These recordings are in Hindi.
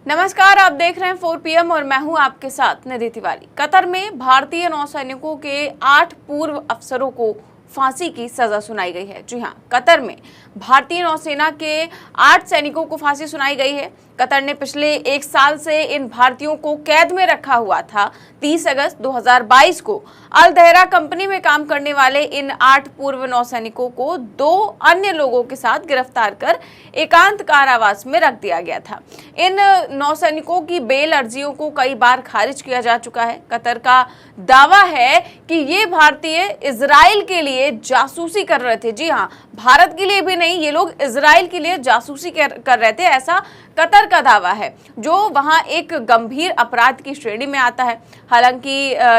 नमस्कार, आप देख रहे हैं 4 PM और मैं हूं आपके साथ निधि तिवारी। कतर में भारतीय नौसैनिकों के 8 पूर्व अफसरों को फांसी की सजा सुनाई गई है। जी हां, कतर में भारतीय नौसेना के 8 सैनिकों को फांसी सुनाई गई है। कतर ने पिछले 1 साल से इन भारतीयों को कैद में रखा हुआ था। 30 अगस्त 2022 को अल दहरा कंपनी में काम करने वाले इन 8 पूर्व नौसैनिकों को 2 अन्य लोगों के साथ गिरफ्तार कर एकांत कारावास में रख दिया गया था। इन नौसैनिकों की बेल अर्जियों को कई बार खारिज किया जा चुका है। कतर का दावा है कि ये भारतीय इजराइल के लिए जासूसी कर रहे थे। जी हाँ, भारत के लिए भी नहीं, ये लोग इजराइल के लिए जासूसी कर रहे थे, ऐसा कतर का दावा है, जो वहां एक गंभीर अपराध की श्रेणी में आता है। हालांकि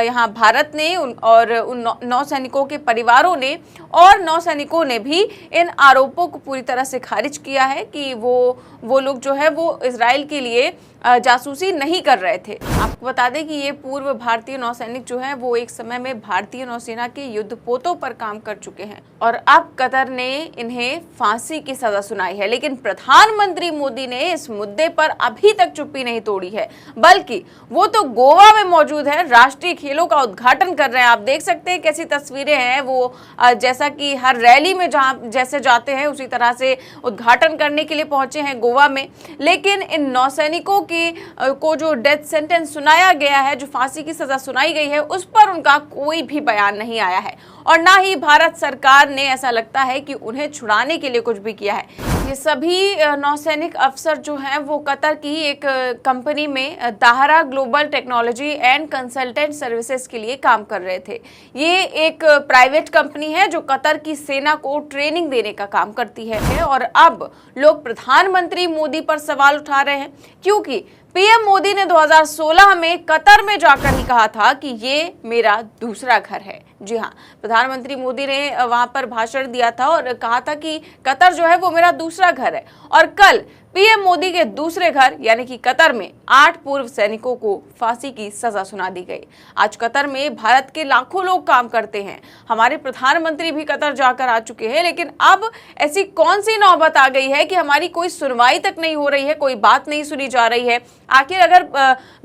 यहां भारत ने उन नौसैनिकों के परिवारों ने और नौसैनिकों ने भी इन आरोपों को पूरी तरह से खारिज किया है कि वो लोग जो है वो इजराइल के लिए जासूसी नहीं कर रहे थे। आपको बता दें कि ये पूर्व भारतीय नौसैनिक जो हैं वो एक समय में भारतीय नौसेना के युद्धपोतों पर काम कर चुके हैं और अब कतर ने इन्हें फांसी की सजा सुनाई है। लेकिन प्रधानमंत्री मोदी ने इस मुद्दे पर अभी तक चुप्पी नहीं तोड़ी है, बल्कि वो तो गोवा में मौजूद है, राष्ट्रीय खेलों का उद्घाटन कर रहे हैं। आप देख सकते हैं कैसी तस्वीरें हैं। वो जैसा कि हर रैली में जहां जैसे जाते हैं उसी तरह से उद्घाटन करने के लिए पहुंचे हैं गोवा में। लेकिन इन नौसैनिकों को जो डेथ सेंटेंस सुनाया गया है, जो फांसी की सजा सुनाई गई है, उस पर उनका कोई भी बयान नहीं आया है और ना ही भारत सरकार ने ऐसा लगता है कि उन्हें छुड़ाने के लिए कुछ भी किया है। ये सभी नौसैनिक अफसर जो हैं वो कतर की एक कंपनी में Dahra global technology and consultant services के लिए काम कर रहे थे। ये एक प्राइवेट कंपनी है जो कतर की सेना को ट्रेनिंग देने का काम करती है और अब लोग प्रधानमंत्री मोदी पर सवाल उठा रहे हैं, क्योंकि पीएम मोदी ने 2016 में कतर में जाकर ही कहा था कि ये मेरा दूसरा घर है। जी हाँ, प्रधानमंत्री मोदी ने वहां पर भाषण दिया था और कहा था कि कतर जो है वो मेरा दूसरा घर है। और कल पीएम मोदी के दूसरे घर यानी कि कतर में 8 पूर्व सैनिकों को फांसी की सजा सुना दी गई। आज कतर में भारत के लाखों लोग काम करते हैं। हमारे प्रधानमंत्री भी कतर जाकर आ चुके हैं, लेकिन अब ऐसी कौन सी नौबत आ गई है कि हमारी कोई सुनवाई तक नहीं हो रही है, कोई बात नहीं सुनी जा रही है। आखिर अगर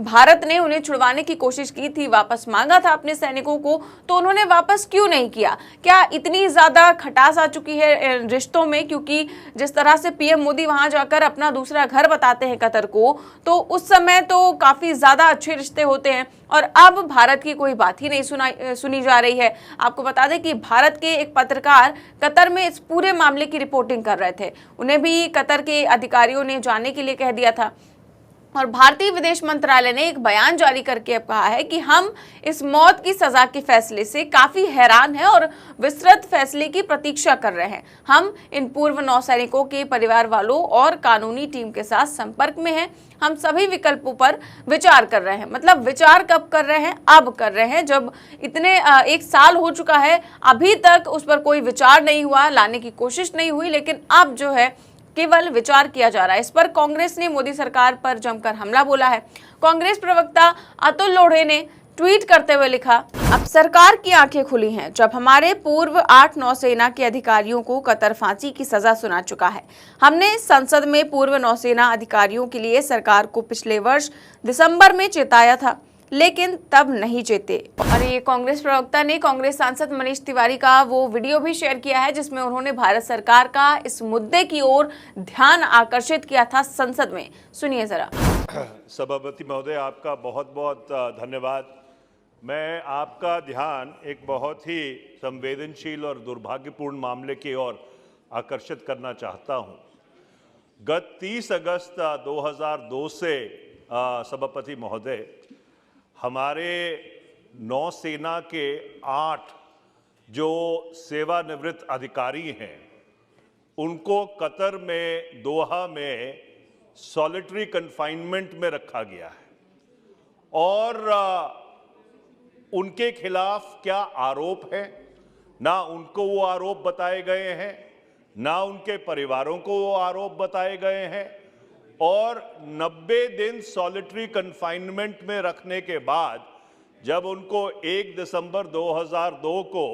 भारत ने उन्हें छुड़वाने की कोशिश की थी, वापस मांगा था अपने सैनिकों को, तो उन्होंने वापस क्यों नहीं किया? क्या इतनी ज्यादा खटास आ चुकी है रिश्तों में? क्योंकि जिस तरह से पीएम मोदी वहां जाकर अपना दूसरा घर बताते हैं कतर को, तो उस समय तो काफी ज्यादा अच्छे रिश्ते होते हैं और अब भारत की कोई बात ही नहीं सुनी जा रही है। आपको बता दें कि भारत के एक पत्रकार कतर में इस पूरे मामले की रिपोर्टिंग कर रहे थे। उन्हें भी कतर के अधिकारियों ने जाने के लिए कह दिया था और भारतीय विदेश मंत्रालय ने एक बयान जारी करके अब कहा है कि हम इस मौत की सजा के फैसले से काफी हैरान हैं और विस्तृत फैसले की प्रतीक्षा कर रहे हैं। हम इन पूर्व नौसैनिकों के परिवार वालों और कानूनी टीम के साथ संपर्क में हैं। हम सभी विकल्पों पर विचार कर रहे हैं। मतलब विचार कब कर रहे हैं? अब कर रहे हैं, जब इतने 1 साल हो चुका है, अभी तक उस पर कोई विचार नहीं हुआ, लाने की कोशिश नहीं हुई, लेकिन अब जो है केवल विचार किया जा रहा है। इस पर कांग्रेस ने मोदी सरकार पर जमकर हमला बोला है। कांग्रेस प्रवक्ता अतुल लोढ़े ने ट्वीट करते हुए लिखा, अब सरकार की आंखें खुली हैं जब हमारे पूर्व 8 नौसेना के अधिकारियों को कतर फांसी की सजा सुना चुका है। हमने संसद में पूर्व नौसेना अधिकारियों के लिए सरकार को पिछले वर्ष दिसंबर में चेताया था, लेकिन तब नहीं चेते। और ये कांग्रेस प्रवक्ता ने कांग्रेस सांसद मनीष तिवारी का वो वीडियो भी शेयर किया है जिसमें उन्होंने भारत सरकार का इस मुद्दे की ओर ध्यान आकर्षित किया था संसद में। सुनिए जरा। सभापति महोदय, आपका बहुत बहुत धन्यवाद। मैं आपका ध्यान एक बहुत ही संवेदनशील और दुर्भाग्यपूर्ण मामले की ओर आकर्षित करना चाहता हूं। गत 30 अगस्त 2002 से सभापति महोदय, हमारे नौसेना के 8 जो सेवानिवृत्त अधिकारी हैं, उनको कतर में दोहा में सॉलिटरी कन्फाइनमेंट में रखा गया है और उनके खिलाफ क्या आरोप है, ना उनको वो आरोप बताए गए हैं, ना उनके परिवारों को वो आरोप बताए गए हैं। और 90 दिन सॉलिटरी कन्फाइनमेंट में रखने के बाद जब उनको 1 दिसंबर 2002 को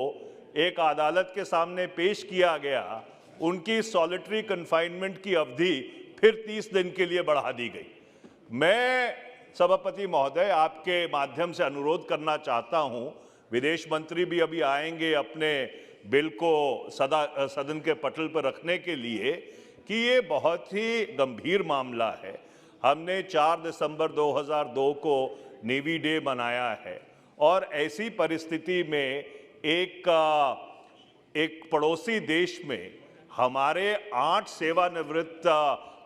एक अदालत के सामने पेश किया गया, उनकी सॉलिटरी कन्फाइनमेंट की अवधि फिर 30 दिन के लिए बढ़ा दी गई। मैं सभापति महोदय आपके माध्यम से अनुरोध करना चाहता हूं, विदेश मंत्री भी अभी आएंगे अपने बिल को सदन के पटल पर रखने के लिए, कि ये बहुत ही गंभीर मामला है। हमने 4 दिसंबर 2002 को नेवी डे मनाया है और ऐसी परिस्थिति में एक पड़ोसी देश में हमारे 8 सेवानिवृत्त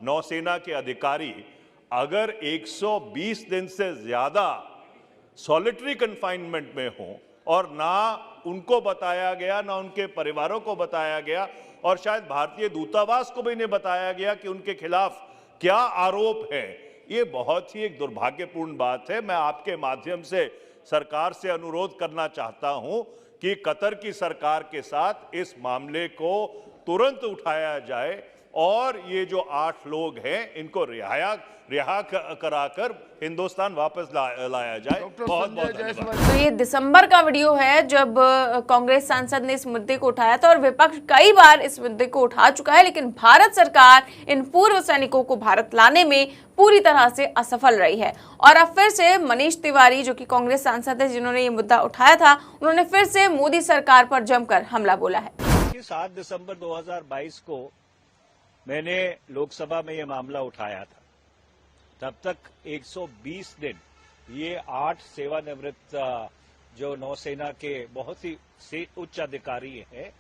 नौसेना के अधिकारी अगर 120 दिन से ज्यादा सॉलिटरी कन्फाइनमेंट में हों और ना उनको बताया गया, ना उनके परिवारों को बताया गया और शायद भारतीय दूतावास को भी नहीं बताया गया कि उनके खिलाफ क्या आरोप है, ये बहुत ही एक दुर्भाग्यपूर्ण बात है। मैं आपके माध्यम से सरकार से अनुरोध करना चाहता हूं कि कतर की सरकार के साथ इस मामले को तुरंत उठाया जाए और ये जो 8 लोग हैं इनको रिहा कराकर हिंदुस्तान वापस लाया जाए। बहुत बहुत धन्यवाद। तो ये दिसंबर का वीडियो है जब कांग्रेस सांसद ने इस मुद्दे को उठाया था और विपक्ष कई बार इस मुद्दे को उठा चुका है, लेकिन भारत सरकार इन पूर्व सैनिकों को भारत लाने में पूरी तरह से असफल रही है। और अब फिर से मनीष तिवारी, जो कि कांग्रेस सांसद है जिन्होंने ये मुद्दा उठाया था, उन्होंने फिर से मोदी सरकार पर जमकर हमला बोला है। 7 दिसंबर 2022 को मैंने लोकसभा में ये मामला उठाया था। तब तक 120 दिन ये 8 सेवानिवृत्त जो नौसेना के बहुत ही उच्च अधिकारी हैं,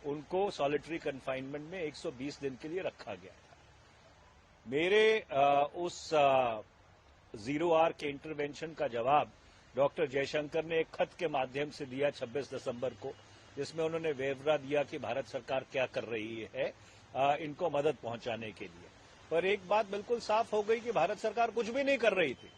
उनको सॉलिटरी कन्फाइनमेंट में 120 दिन के लिए रखा गया था। मेरे उस 0R के इंटरवेंशन का जवाब डॉक्टर जयशंकर ने एक खत के माध्यम से दिया 26 दिसंबर को, जिसमें उन्होंने ब्यौरा दिया कि भारत सरकार क्या कर रही है इनको मदद पहुंचाने के लिए। पर एक बात बिल्कुल साफ हो गई कि भारत सरकार कुछ भी नहीं कर रही थी,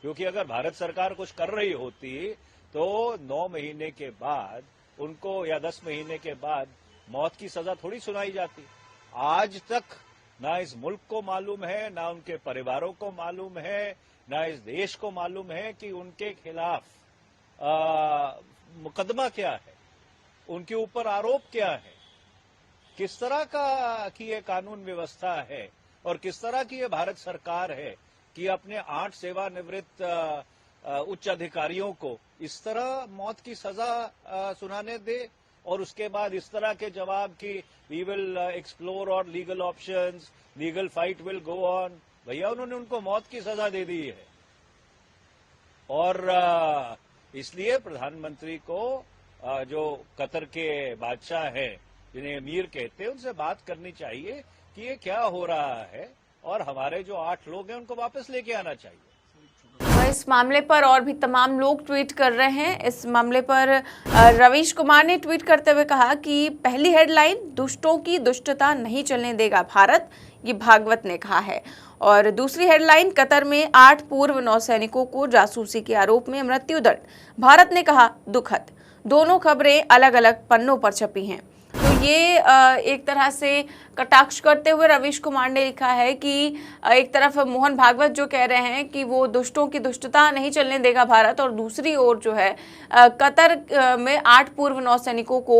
क्योंकि अगर भारत सरकार कुछ कर रही होती तो 9 महीने के बाद उनको या 10 महीने के बाद मौत की सजा थोड़ी सुनाई जाती। आज तक ना इस मुल्क को मालूम है, ना उनके परिवारों को मालूम है, ना इस देश को मालूम है कि उनके खिलाफ मुकदमा क्या है, उनके ऊपर आरोप क्या है, किस तरह की ये कानून व्यवस्था है और किस तरह की ये भारत सरकार है कि अपने 8 सेवानिवृत्त उच्च अधिकारियों को इस तरह मौत की सजा सुनाने दे और उसके बाद इस तरह के जवाब कि वी विल एक्सप्लोर और legal options, legal fight will go on. भैया, उन्होंने उनको मौत की सजा दे दी है और इसलिए प्रधानमंत्री को जो कतर के बादशाह हैं, जिन्हें अमीर कहते हैं, उनसे बात करनी चाहिए कि ये क्या हो रहा है और हमारे जो 8 लोग हैं उनको वापस लेके आना चाहिए। तो इस मामले पर और भी तमाम लोग ट्वीट कर रहे हैं। इस मामले पर रवीश कुमार ने ट्वीट करते हुए कहा कि पहली हेडलाइन, दुष्टों की दुष्टता नहीं चलने देगा भारत, ये भागवत ने कहा है। और दूसरी हेडलाइन, कतर में 8 पूर्व नौसैनिकों को जासूसी के आरोप में मृत्युदंड, भारत ने कहा दुखद। दोनों खबरें अलग अलग पन्नों पर छपी हैं। तो ये एक तरह से कटाक्ष करते हुए रवीश कुमार ने लिखा है कि एक तरफ मोहन भागवत जो कह रहे हैं कि वो दुष्टों की दुष्टता नहीं चलने देगा भारत, और दूसरी ओर जो है कतर में 8 पूर्व नौसैनिकों को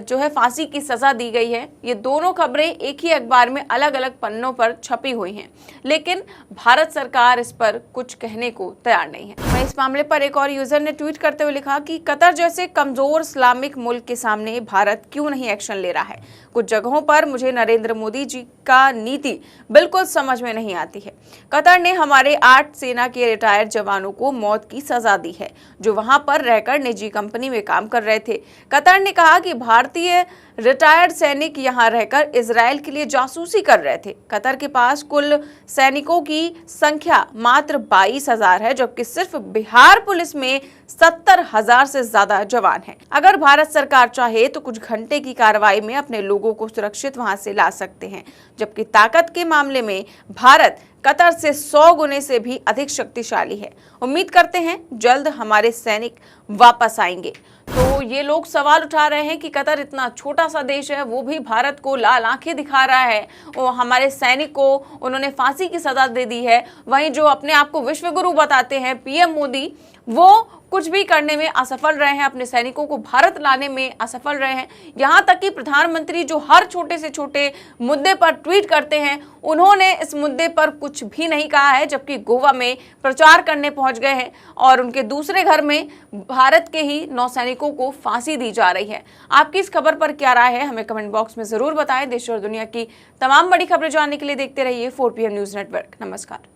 जो है फांसी की सजा दी गई है। ये दोनों खबरें एक ही अखबार में अलग अलग पन्नों पर छपी हुई हैं, लेकिन भारत सरकार इस पर कुछ कहने को तैयार नहीं है। इस मामले पर एक और यूजर ने ट्वीट करते हुए लिखा कि कतर जैसे कमजोर इस्लामिक मुल्क के सामने भारत क्यों नहीं एक्शन ले रहा है। कुछ जगहों पर मुझे नरेंद्र मोदी जी का नीति बिल्कुल समझ में नहीं आती है। कतर ने हमारे 8 सेना के रिटायर्ड जवानों को मौत की सजा दी है, जो वहां पर रहकर निजी कंपनी में काम कर रहे थे। कतर ने कहा कि भारतीय रिटायर्ड सैनिक यहां रहकर इजरायल के लिए जासूसी कर रहे थे। कतर के पास कुल सैनिकों की संख्या मात्र 22,000 है, जबकि सिर्फ बिहार पुलिस में 70,000 से ज्यादा जवान हैं। अगर भारत सरकार चाहे तो कुछ घंटे की कार्रवाई में अपने लोगों को सुरक्षित वहां से ला सकते हैं, जबकि ताकत के मामले में भारत कतर से 100 गुने से भी अधिक शक्तिशाली है। उम्मीद करते हैं जल्द हमारे सैनिक वापस आएंगे। तो ये लोग सवाल उठा रहे हैं कि कतर इतना छोटा सा देश है, वो भी भारत को लाल आंखें दिखा रहा है, वो हमारे सैनिक को उन्होंने फांसी की सजा दे दी है। वहीं जो अपने आप को विश्वगुरु बताते हैं पीएम मोदी, वो कुछ भी करने में असफल रहे हैं, अपने सैनिकों को भारत लाने में असफल रहे हैं। यहां तक कि प्रधानमंत्री जो हर छोटे से छोटे मुद्दे पर ट्वीट करते हैं, उन्होंने इस मुद्दे पर कुछ भी नहीं कहा है, जबकि गोवा में प्रचार करने पहुंच गए हैं और उनके दूसरे घर में भारत के ही नौसैनिकों को फांसी दी जा रही है। आपकी इस खबर पर क्या राय है, हमें कमेंट बॉक्स में जरूर बताएं। देश और दुनिया की तमाम बड़ी खबरें जानने के लिए देखते रहिए 4 PM न्यूज नेटवर्क। नमस्कार।